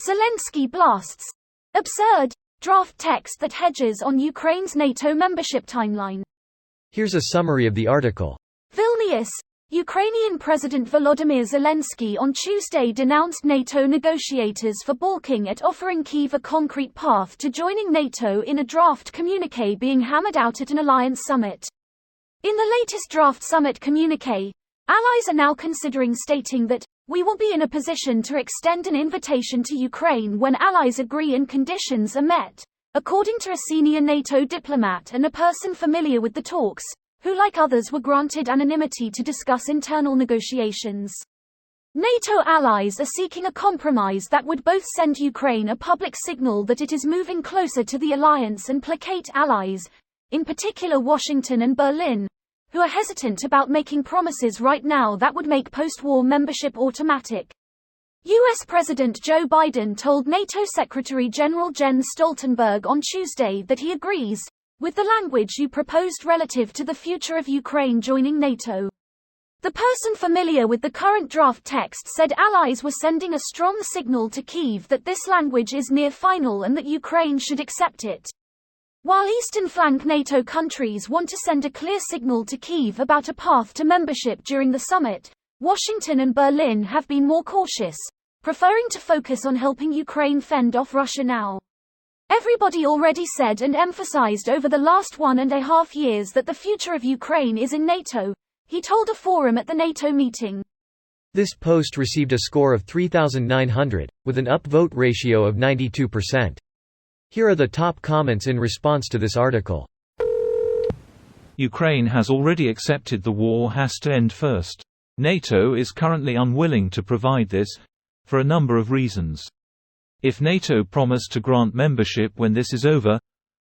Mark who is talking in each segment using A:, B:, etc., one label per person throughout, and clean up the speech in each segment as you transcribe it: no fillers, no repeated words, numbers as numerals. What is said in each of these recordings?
A: Zelenskyy blasts absurd draft text that hedges on Ukraine's NATO membership timeline.
B: Here's a summary of the article.
A: Vilnius. Ukrainian President Volodymyr Zelenskyy on Tuesday denounced NATO negotiators for balking at offering Kyiv a concrete path to joining NATO in a draft communiqué being hammered out at an alliance summit. In the latest draft summit communiqué, allies are now considering stating that, "We will be in a position to extend an invitation to Ukraine when allies agree and conditions are met," according to a senior NATO diplomat and a person familiar with the talks, who like others were granted anonymity to discuss internal negotiations. NATO allies are seeking a compromise that would both send Ukraine a public signal that it is moving closer to the alliance and placate allies, in particular Washington and Berlin, who are hesitant about making promises right now that would make post-war membership automatic. U.S. President Joe Biden told NATO Secretary General Jens Stoltenberg on Tuesday that he agrees with the language you proposed relative to the future of Ukraine joining NATO. The person familiar with the current draft text said allies were sending a strong signal to Kyiv that this language is near final and that Ukraine should accept it. While Eastern Flank NATO countries want to send a clear signal to Kyiv about a path to membership during the summit, Washington and Berlin have been more cautious, preferring to focus on helping Ukraine fend off Russia now. Everybody already said and emphasized over the last 1.5 years that the future of Ukraine is in NATO, he told a forum at the NATO meeting.
B: This post received a score of 3,900, with an upvote ratio of 92%. Here are the top comments in response to this article.
C: Ukraine has already accepted the war has to end first. NATO is currently unwilling to provide this, for a number of reasons. If NATO promised to grant membership when this is over,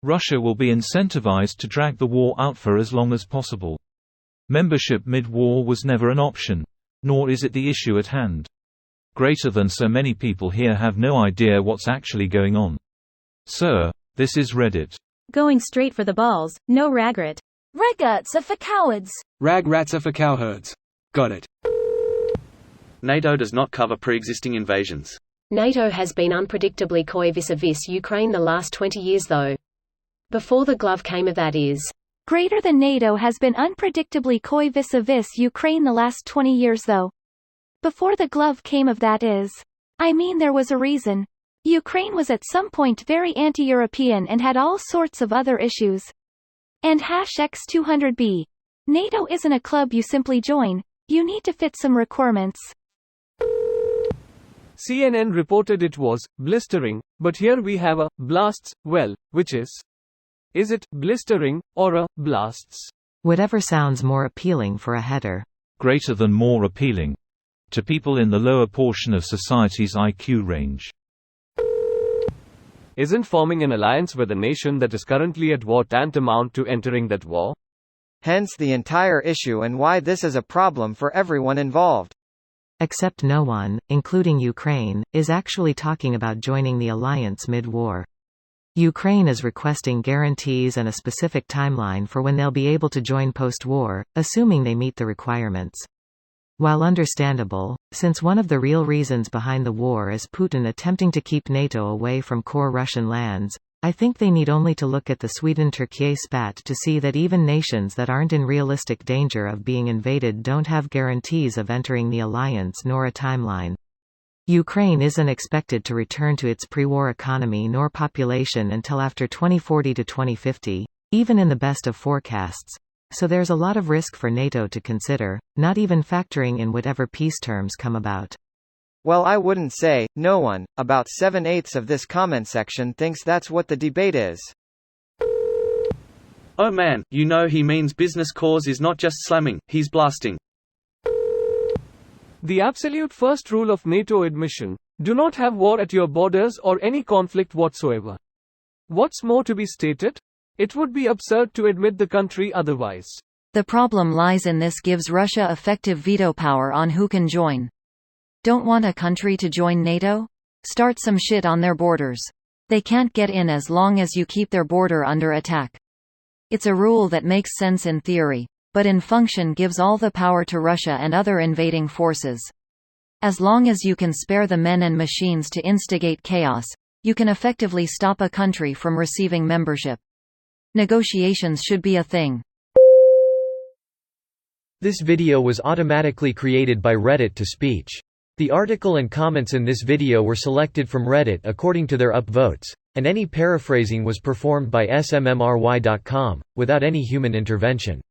C: Russia will be incentivized to drag the war out for as long as possible. Membership mid-war was never an option, nor is it the issue at hand. Greater than so many people here have no idea what's actually going on. Sir, this is Reddit.
D: Going straight for the balls, no ragrat.
A: Regrets are for cowards.
E: Ragrats are for cowherds. Got it.
F: NATO does not cover pre-existing invasions.
G: NATO has been unpredictably coy vis-a-vis Ukraine the last 20 years though. Before the glove came of that is.
D: Greater than NATO has been unpredictably coy vis-a-vis Ukraine the last 20 years though. Before the glove came of that is. I mean there was a reason. Ukraine was at some point very anti-European and had all sorts of other issues. And #X200B. NATO isn't a club you simply join, you need to fit some requirements.
E: CNN reported it was blistering, but here we have a blasts, well, which is it blistering or a blasts?
H: Whatever sounds more appealing for a header.
C: Greater than more appealing. To people in the lower portion of society's IQ range.
E: Isn't forming an alliance with a nation that is currently at war tantamount to entering that war?
I: Hence the entire issue and why this is a problem for everyone involved.
H: Except no one, including Ukraine, is actually talking about joining the alliance mid-war. Ukraine is requesting guarantees and a specific timeline for when they'll be able to join post-war, assuming they meet the requirements. While understandable, since one of the real reasons behind the war is Putin attempting to keep NATO away from core Russian lands, I think they need only to look at the Sweden-Turkey spat to see that even nations that aren't in realistic danger of being invaded don't have guarantees of entering the alliance nor a timeline. Ukraine isn't expected to return to its pre-war economy nor population until after 2040 to 2050, even in the best of forecasts. So there's a lot of risk for NATO to consider, not even factoring in whatever peace terms come about.
I: Well, I wouldn't say, no one, about 7/8 of this comment section thinks that's what the debate is.
F: Oh man, you know he means business cause is not just slamming, he's blasting.
E: The absolute first rule of NATO admission: do not have war at your borders or any conflict whatsoever. What's more to be stated? It would be absurd to admit the country otherwise.
J: The problem lies in this gives Russia effective veto power on who can join. Don't want a country to join NATO? Start some shit on their borders. They can't get in as long as you keep their border under attack. It's a rule that makes sense in theory, but in function gives all the power to Russia and other invading forces. As long as you can spare the men and machines to instigate chaos, you can effectively stop a country from receiving membership. Negotiations should be a thing.
B: This video was automatically created by Reddit to speech. The article and comments in this video were selected from Reddit according to their upvotes, and any paraphrasing was performed by smmry.com, without any human intervention.